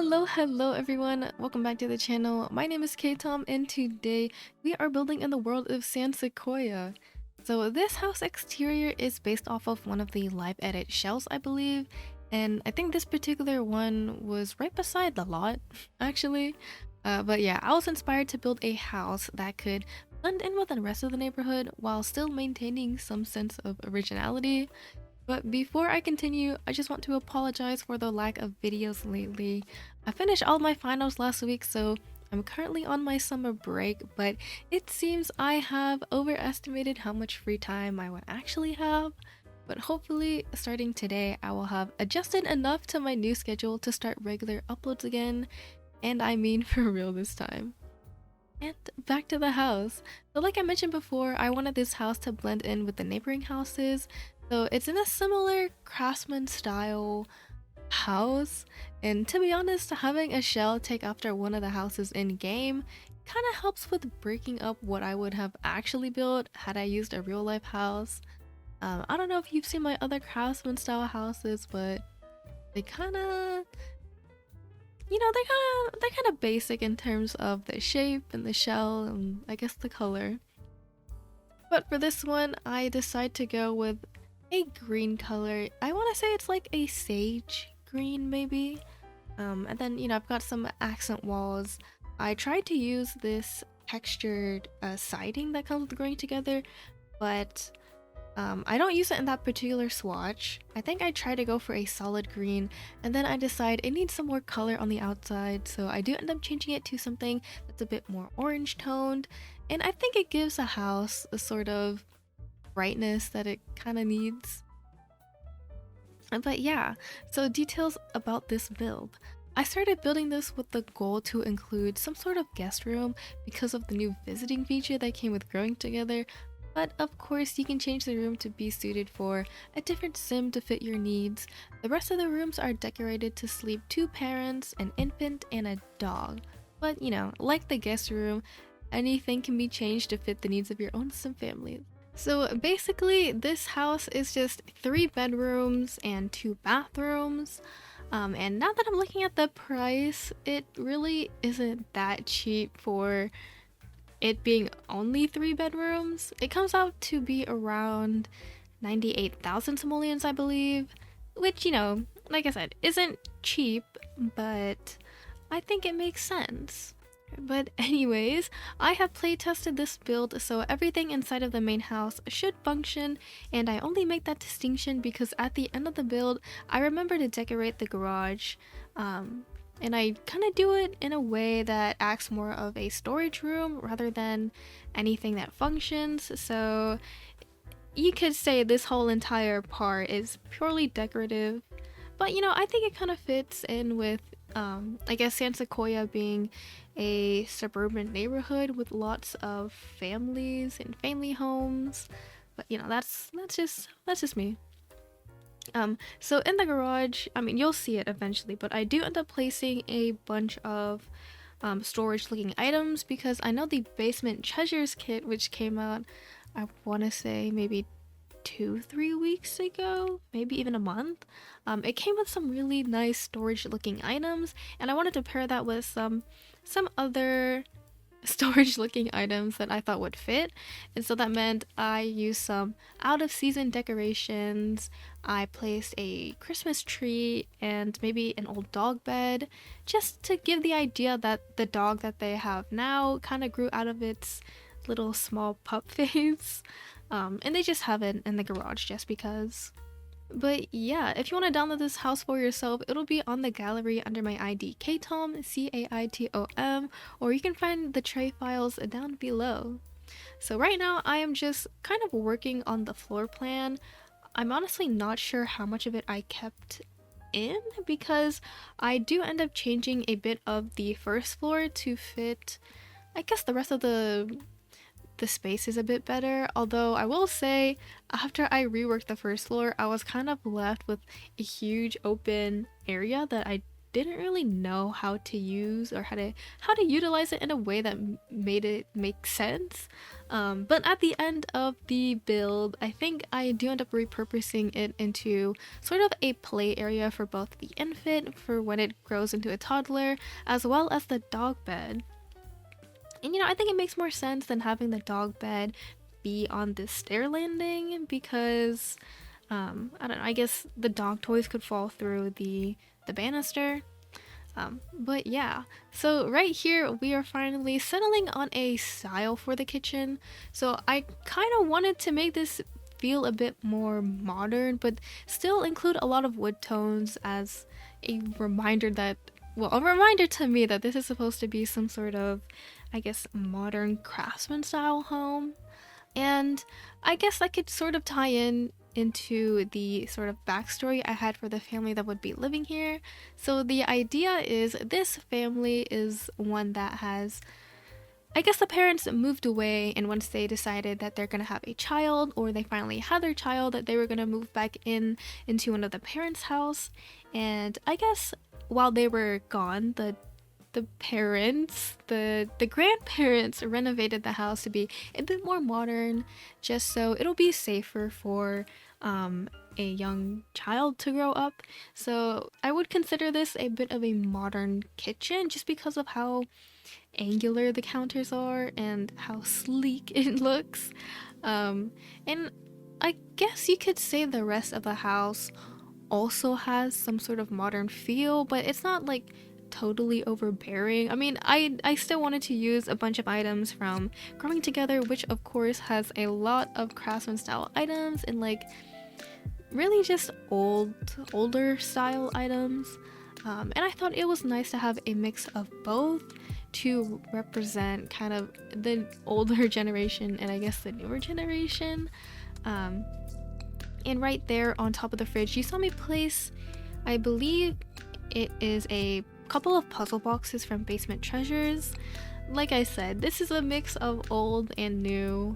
Hello everyone. Welcome back to the channel. My name is caitom and today we are building in the world of San Sequoia. So this house exterior is based off of one of the live edit shells, I believe, and I think this particular one was right beside the lot actually. But yeah, I was inspired to build a house that could blend in with the rest of the neighborhood while still maintaining some sense of originality. But before I continue, I just want to apologize for the lack of videos lately. I finished all my finals last week, so I'm currently on my summer break, but it seems I have overestimated how much free time I would actually have. But hopefully, starting today, I will have adjusted enough to my new schedule to start regular uploads again, and I mean for real this time. And back to the house. So like I mentioned before, I wanted this house to blend in with the neighboring houses. So it's in a similar craftsman style house. And to be honest, having a shell take after one of the houses in game kind of helps with breaking up what I would have actually built had I used a real life house. I don't know if you've seen my other craftsman style houses, but they kind of they're kind of basic in terms of the shape and the shell and I guess the color. But for this one, I decided to go with a green color. I want to say it's like a sage green maybe. And then I've got some accent walls. I tried to use this textured siding that comes with going together, but I don't use it in that particular swatch. I think I try to go for a solid green, and then I decide it needs some more color on the outside, so I do end up changing it to something that's a bit more orange toned, and I think it gives a house a sort of brightness that it kind of needs. But yeah, so details about this build. I started building this with the goal to include some sort of guest room because of the new visiting feature that came with growing together. But of course, you can change the room to be suited for a different sim to fit your needs. The rest of the rooms are decorated to sleep 2 parents, an infant, and a dog. But like the guest room, anything can be changed to fit the needs of your own sim family. So basically, this house is just 3 bedrooms and 2 bathrooms. And now that I'm looking at the price, it really isn't that cheap for it being only 3 bedrooms. It comes out to be around 98,000 simoleons, I believe, which, like I said, isn't cheap, but I think it makes sense. But anyways, I have play tested this build, so everything inside of the main house should function, and I only make that distinction because at the end of the build, I remember to decorate the garage. And I kind of do it in a way that acts more of a storage room rather than anything that functions. So you could say this whole entire part is purely decorative. But I think it kind of fits in with, I guess, San Sequoia being a suburban neighborhood with lots of families and family homes. But that's just me. So in the garage, I mean, you'll see it eventually, but I do end up placing a bunch of storage looking items because I know the basement treasures kit, which came out, I want to say maybe 2-3 weeks ago, maybe even a month. It came with some really nice storage looking items, and I wanted to pair that with some other storage looking items that I thought would fit, and so that meant I used some out of season decorations. I placed a Christmas tree and maybe an old dog bed just to give the idea that the dog that they have now kind of grew out of its little small pup phase, and they just have it in the garage just because. But yeah, if you want to download this house for yourself, it'll be on the gallery under my ID caitom, caitom, or you can find the tray files down below. So right now I am just kind of working on the floor plan. I'm honestly not sure how much of it I kept in because I do end up changing a bit of the first floor to fit, I guess, the rest of the space is a bit better. Although I will say, after I reworked the first floor, I was kind of left with a huge open area that I didn't really know how to use or how to utilize it in a way that made it make sense. But at the end of the build, I think I do end up repurposing it into sort of a play area for both the infant, for when it grows into a toddler, as well as the dog bed. And I think it makes more sense than having the dog bed be on this stair landing, because I don't know, I guess the dog toys could fall through the banister. But yeah, so right here we are finally settling on a style for the kitchen. So I kind of wanted to make this feel a bit more modern, but still include a lot of wood tones as a reminder that, well, a reminder to me that this is supposed to be some sort of, I guess, modern craftsman style home. And I guess I could sort of tie in into the sort of backstory I had for the family that would be living here. So the idea is this family is one that has, I guess, the parents moved away, and once they decided that they're gonna have a child, or they finally had their child, that they were gonna move back into one of the parents' house. And I guess while they were gone, the parents, the grandparents renovated the house to be a bit more modern, just so it'll be safer for a young child to grow up. So I would consider this a bit of a modern kitchen, just because of how angular the counters are and how sleek it looks. And I guess you could say the rest of the house also has some sort of modern feel, but it's not like totally overbearing. I mean, I still wanted to use a bunch of items from Growing Together, which of course has a lot of craftsman style items and like really just older style items. And I thought it was nice to have a mix of both to represent kind of the older generation and I guess the newer generation. And right there on top of the fridge, you saw me place, I believe it is a couple of puzzle boxes from Basement Treasures. Like I said, this is a mix of old and new,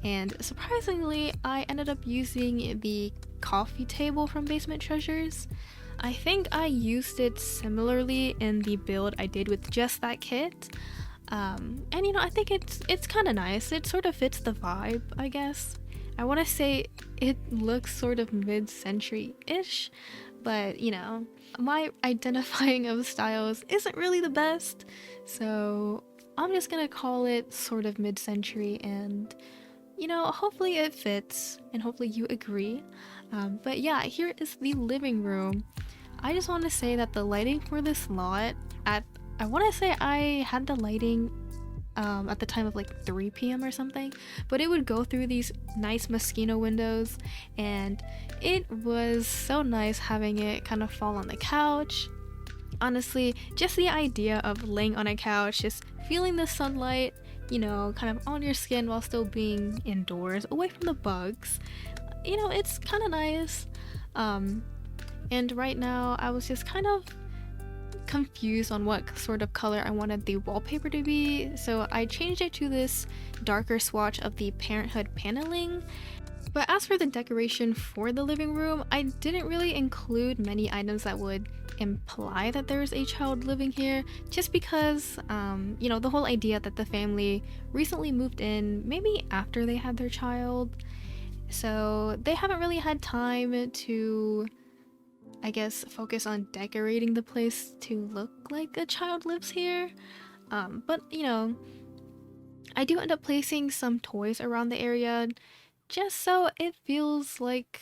and surprisingly I ended up using the coffee table from Basement Treasures. I think I used it similarly in the build I did with just that kit, and I think it's kind of nice. It sort of fits the vibe, I guess. I want to say it looks sort of mid-century-ish, but my identifying of styles isn't really the best, so I'm just gonna call it sort of mid-century, and hopefully it fits and hopefully you agree. But yeah, here is the living room. I just want to say that the lighting for this lot, I want to say I had the lighting at the time of like 3 p.m. or something, but it would go through these nice Moschino windows, and it was so nice having it kind of fall on the couch. Honestly, just the idea of laying on a couch, just feeling the sunlight, kind of on your skin while still being indoors, away from the bugs, it's kind of nice. And right now I was just kind of confused on what sort of color I wanted the wallpaper to be, so I changed it to this darker swatch of the Parenthood paneling. But as for the decoration for the living room, I didn't really include many items that would imply that there's a child living here, just because the whole idea that the family recently moved in maybe after they had their child, so they haven't really had time to, I guess, focus on decorating the place to look like a child lives here. But I do end up placing some toys around the area, just so it feels like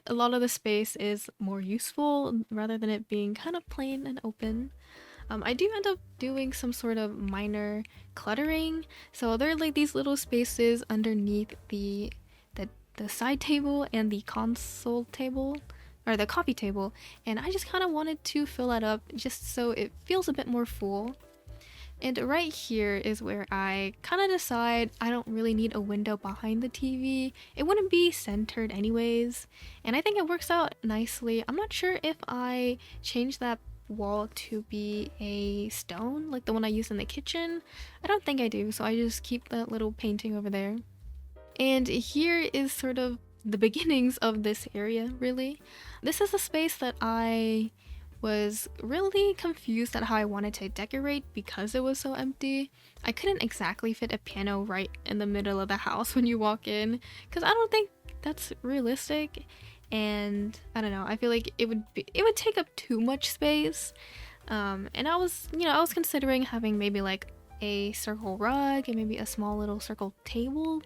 a lot of the space is more useful rather than it being kind of plain and open. I do end up doing some sort of minor cluttering, so there are like these little spaces underneath the side table and the console table, or the coffee table, and I just kind of wanted to fill that up just so it feels a bit more full. And right here is where I kind of decide I don't really need a window behind the TV. It wouldn't be centered anyways, and I think it works out nicely. I'm not sure if I change that wall to be a stone like the one I used in the kitchen. I don't think I do, so I just keep that little painting over there. And here is sort of the beginnings of this area, really. This is a space that I was really confused at how I wanted to decorate because it was so empty. I couldn't exactly fit a piano right in the middle of the house when you walk in, because I don't think that's realistic. And I don't know, I feel like it would take up too much space. And I was, I was considering having maybe like a circle rug and maybe a small little circle table.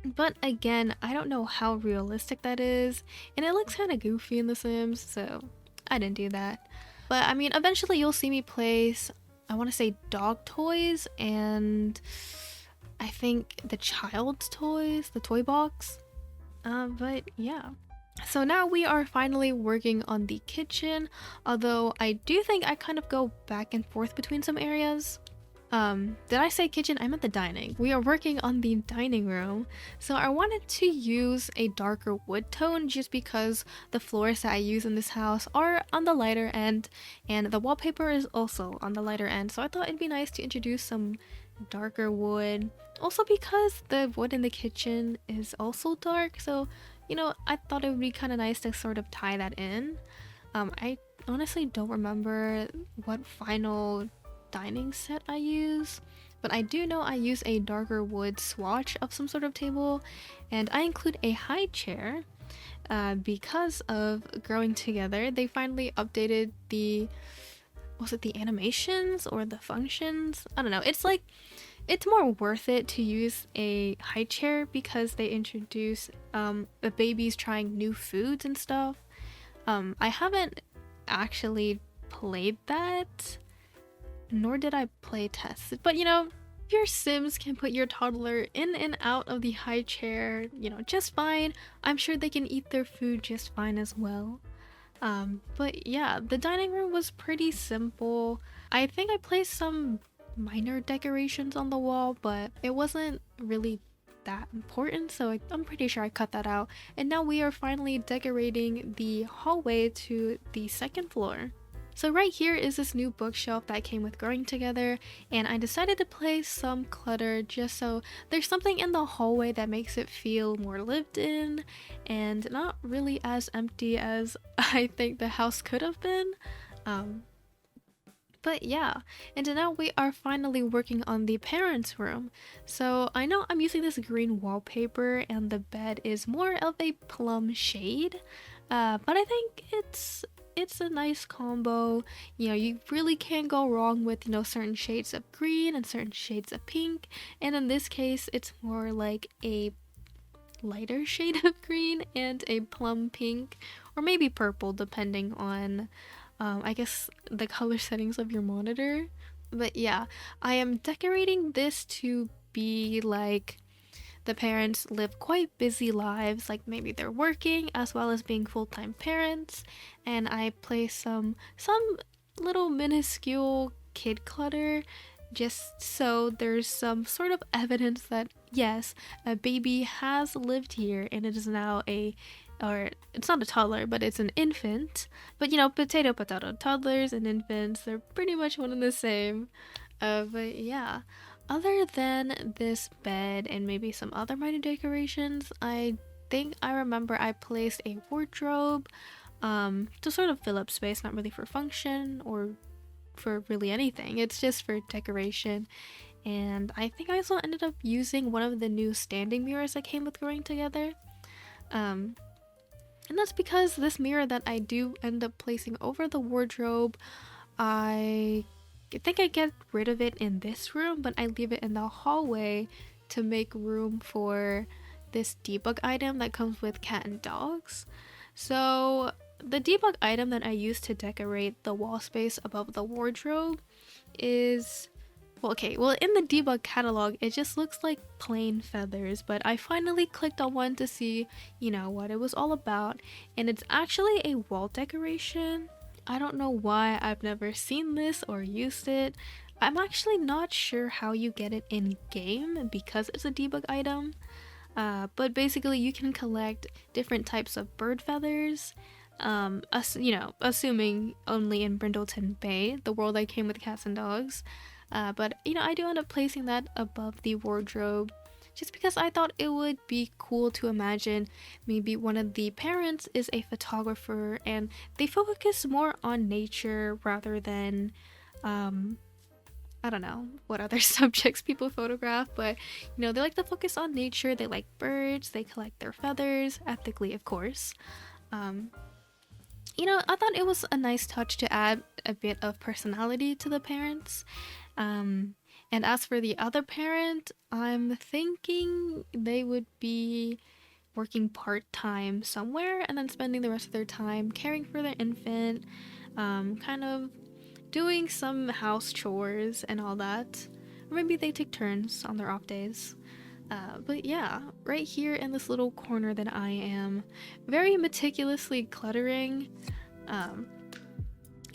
But again, I don't know how realistic that is, and it looks kind of goofy in The Sims, so I didn't do that. But I mean, eventually you'll see me place, I want to say dog toys, and I think the child's toys, the toy box. But yeah. So now we are finally working on the kitchen, although I do think I kind of go back and forth between some areas. Did I say kitchen? I meant the dining. We are working on the dining room. So I wanted to use a darker wood tone just because the floors that I use in this house are on the lighter end, and the wallpaper is also on the lighter end. So I thought it'd be nice to introduce some darker wood. Also because the wood in the kitchen is also dark, so I thought it would be kind of nice to sort of tie that in. I honestly don't remember what final dining set I use, but I do know I use a darker wood swatch of some sort of table, and I include a high chair because of Growing Together. They finally updated the animations or the functions? I don't know. It's more worth it to use a high chair because they introduce the babies trying new foods and stuff. I haven't actually played that, nor did I play test it, but your Sims can put your toddler in and out of the high chair, just fine. I'm sure they can eat their food just fine as well. But yeah, the dining room was pretty simple. I think I placed some minor decorations on the wall, but it wasn't really that important, so I'm pretty sure I cut that out. And now we are finally decorating the hallway to the second floor. So right here is this new bookshelf that came with Growing Together, and I decided to place some clutter just so there's something in the hallway that makes it feel more lived in and not really as empty as I think the house could have been. But yeah, and now we are finally working on the parents' room. So I know I'm using this green wallpaper and the bed is more of a plum shade, but I think it's a nice combo. You really can't go wrong with certain shades of green and certain shades of pink, and in this case it's more like a lighter shade of green and a plum pink, or maybe purple depending on I guess the color settings of your monitor. But yeah, I am decorating this to be like the parents live quite busy lives, like maybe they're working as well as being full-time parents, and I place some little minuscule kid clutter just so there's some sort of evidence that yes, a baby has lived here and it is now or it's not a toddler, but it's an infant. But potato, toddlers and infants, they're pretty much one and the same. But yeah, other than this bed and maybe some other minor decorations, I think I remember I placed a wardrobe to sort of fill up space, not really for function or for really anything. It's just for decoration. And I think I also ended up using one of the new standing mirrors that came with Growing Together. And that's because this mirror that I do end up placing over the wardrobe, I think I get rid of it in this room, but I leave it in the hallway to make room for this debug item that comes with cat and dogs. So the debug item that I use to decorate the wall space above the wardrobe is well, in the debug catalog, it just looks like plain feathers, but I finally clicked on one to see, what it was all about, and it's actually a wall decoration. I don't know why I've never seen this or used it. I'm actually not sure how you get it in game because it's a debug item, but basically you can collect different types of bird feathers, assuming only in Brindleton Bay, the world that came with cats and dogs. But I do end up placing that above the wardrobe just because I thought it would be cool to imagine maybe one of the parents is a photographer and they focus more on nature rather than I don't know what other subjects people photograph, but you know, they like to focus on nature, they like birds, they collect their feathers, ethically of course. You know, I thought it was a nice touch to add a bit of personality to the parents. And as for the other parent, I'm thinking they would be working part-time somewhere and then spending the rest of their time caring for their infant, kind of doing some house chores and all that. Or maybe they take turns on their off days. But yeah, right here in this little corner that I am very meticulously cluttering,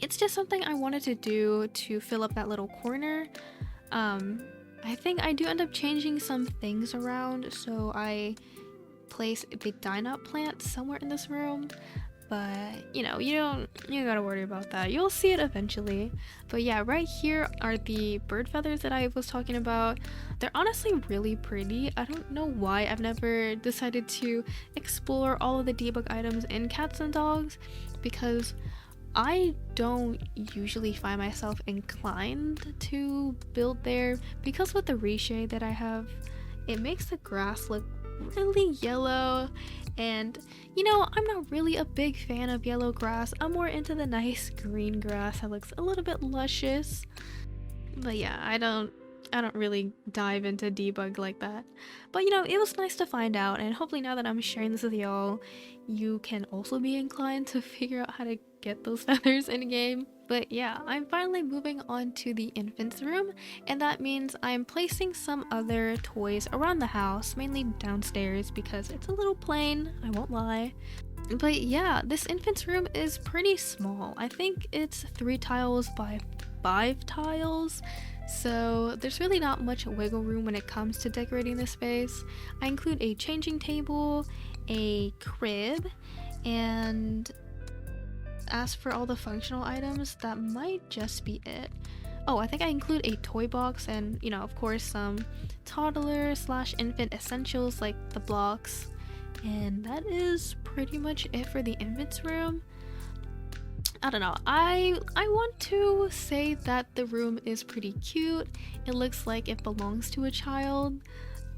it's just something I wanted to do to fill up that little corner. I think I do end up changing some things around, so I place a big Dine plant somewhere in this room. But you know, you don't gotta worry about that. You'll see it eventually. But yeah, right here are the bird feathers that I was talking about. They're honestly really pretty. I don't know why I've never decided to explore all of the debug items in cats and dogs, because I don't usually find myself inclined to build there, because with the reshade that I have, it makes the grass look really yellow, and you know, I'm not really a big fan of yellow grass. I'm more into the nice green grass that looks a little bit luscious. But yeah, I don't really dive into debug like that. But you know, it was nice to find out, and hopefully now that I'm sharing this with y'all, you can also be inclined to figure out how to get those feathers in game. But yeah, I'm finally moving on to the infant's room, and that means I'm placing some other toys around the house, mainly downstairs because it's a little plain, I won't lie. But yeah, this infant's room is pretty small. I think it's 3 tiles by 5 tiles, so there's really not much wiggle room when it comes to decorating this space. I include a changing table, a crib, and as for all the functional items, that might just be it. Oh, I think I include a toy box and, you know, of course, some toddler/infant essentials like the blocks. And that is pretty much it for the infant's room. I don't know. I want to say that the room is pretty cute. It looks like it belongs to a child,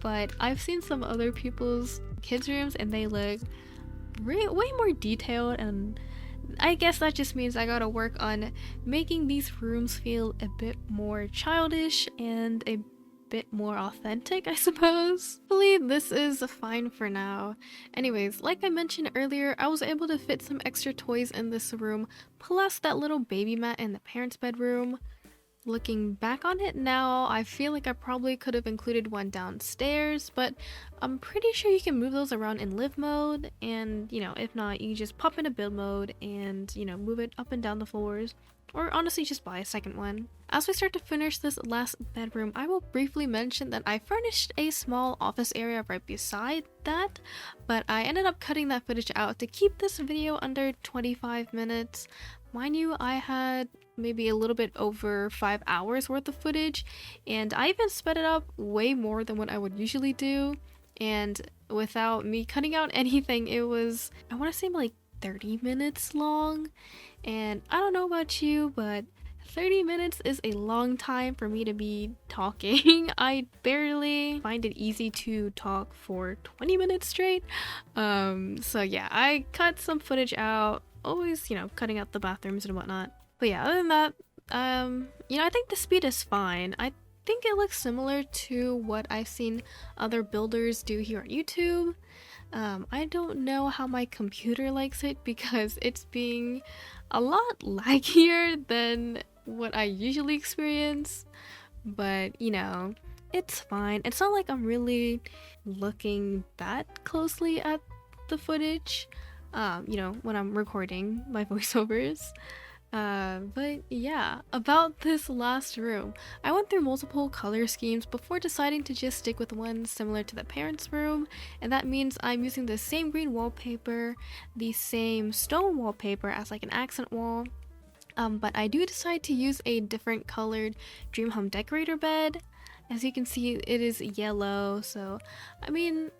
but I've seen some other people's kids' rooms and they look way more detailed, and I guess that just means I gotta work on making these rooms feel a bit more childish and a bit more authentic, I suppose. Hopefully this is fine for now. Anyways, like I mentioned earlier, I was able to fit some extra toys in this room, plus that little baby mat in the parents' bedroom. Looking back on it now, I feel like I probably could have included one downstairs, but I'm pretty sure you can move those around in live mode, and you know, if not, you can just pop into build mode and, you know, move it up and down the floors, or honestly just buy a second one. As we start to finish this last bedroom, I will briefly mention that I furnished a small office area right beside that, but I ended up cutting that footage out to keep this video under 25 minutes. Mind you, I had maybe a little bit over 5 hours worth of footage, and I even sped it up way more than what I would usually do, and without me cutting out anything, it was, I want to say, like 30 minutes long. And I don't know about you, but 30 minutes is a long time for me to be talking. I barely find it easy to talk for 20 minutes straight. So yeah, I cut some footage out, always, you know, cutting out the bathrooms and whatnot. But yeah, other than that, you know, I think the speed is fine. I think it looks similar to what I've seen other builders do here on YouTube. I don't know how my computer likes it because it's being a lot laggier than what I usually experience, but you know, it's fine. It's not like I'm really looking that closely at the footage, you know, when I'm recording my voiceovers. But yeah, about this last room, I went through multiple color schemes before deciding to just stick with one similar to the parents' room, and that means I'm using the same green wallpaper, the same stone wallpaper as like an accent wall, but I do decide to use a different colored Dream Home Decorator bed. As you can see, it is yellow, so I mean,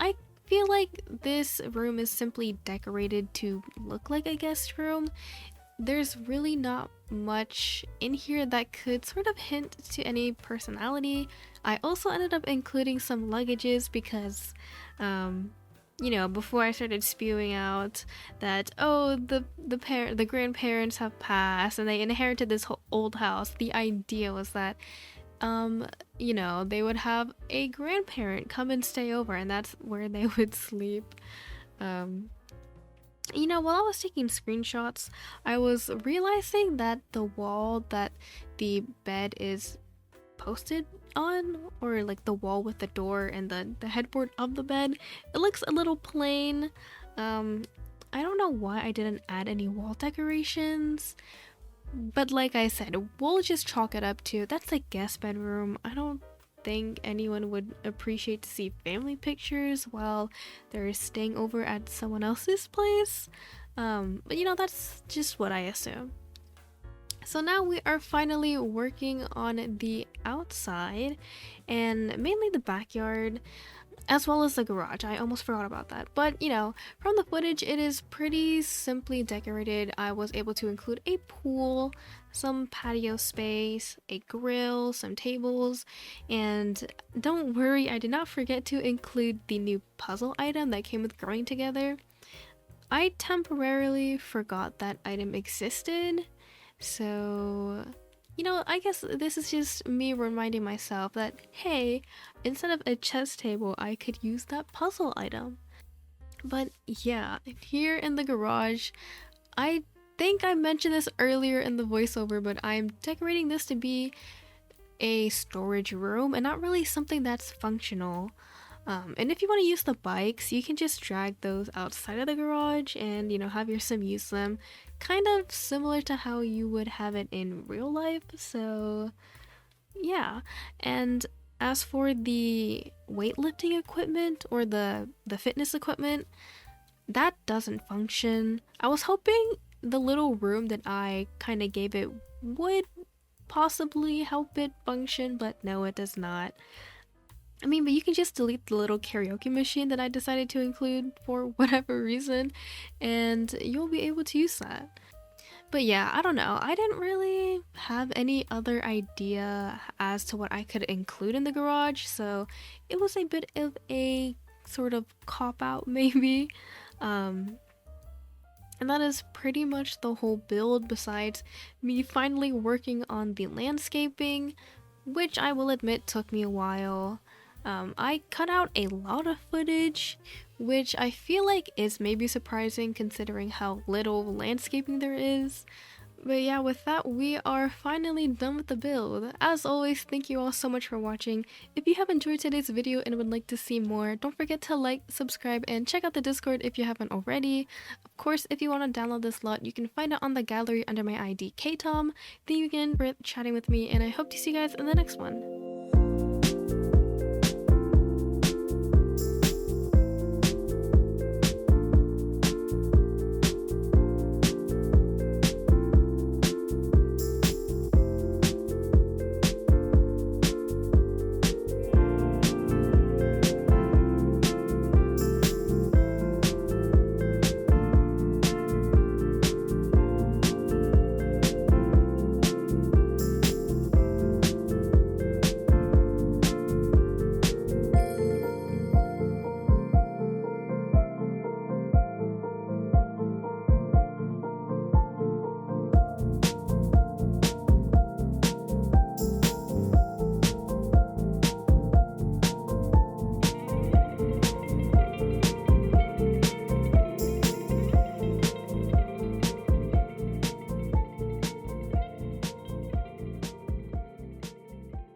I feel like this room is simply decorated to look like a guest room. There's really not much in here that could sort of hint to any personality. I also ended up including some luggages because, you know, before I started spewing out that, oh, the grandparents have passed and they inherited this whole old house, the idea was that you know, they would have a grandparent come and stay over, and that's where they would sleep. um you know, while I was taking screenshots, I was realizing that the wall that the bed is posted on, or like the wall with the door and the headboard of the bed, it looks a little plain. I don't know why I didn't add any wall decorations, but like I said, we'll just chalk it up to that's a guest bedroom. I don't think anyone would appreciate to see family pictures while they're staying over at someone else's place. But you know, that's just what I assume. So now we are finally working on the outside and mainly the backyard as well as the garage. I almost forgot about that. But you know, from the footage, it is pretty simply decorated. I was able to include a pool, some patio space, a grill, some tables, and don't worry, I did not forget to include the new puzzle item that came with growing together. I temporarily forgot that item existed, so you know, I guess this is just me reminding myself that, hey, instead of a chess table, I could use that puzzle item. But yeah, here in the garage, I think I mentioned this earlier in the voiceover, but I'm decorating this to be a storage room and not really something that's functional. And if you want to use the bikes, you can just drag those outside of the garage and, you know, have your sim use them. Kind of similar to how you would have it in real life. So, yeah. And as for the weightlifting equipment or the fitness equipment, that doesn't function. I was hoping the little room that I kind of gave it would possibly help it function, but no, it does not. I mean, but you can just delete the little karaoke machine that I decided to include for whatever reason, and you'll be able to use that. But yeah, I don't know. I didn't really have any other idea as to what I could include in the garage, so it was a bit of a sort of cop-out maybe. And that is pretty much the whole build, besides me finally working on the landscaping, which I will admit took me a while. I cut out a lot of footage, which I feel like is maybe surprising considering how little landscaping there is. But yeah, with that, we are finally done with the build. As always, thank you all so much for watching. If you have enjoyed today's video and would like to see more, don't forget to like, subscribe, and check out the Discord if you haven't already. Of course, if you want to download this lot, you can find it on the gallery under my ID caitom. Thank you again for chatting with me, and I hope to see you guys in the next one.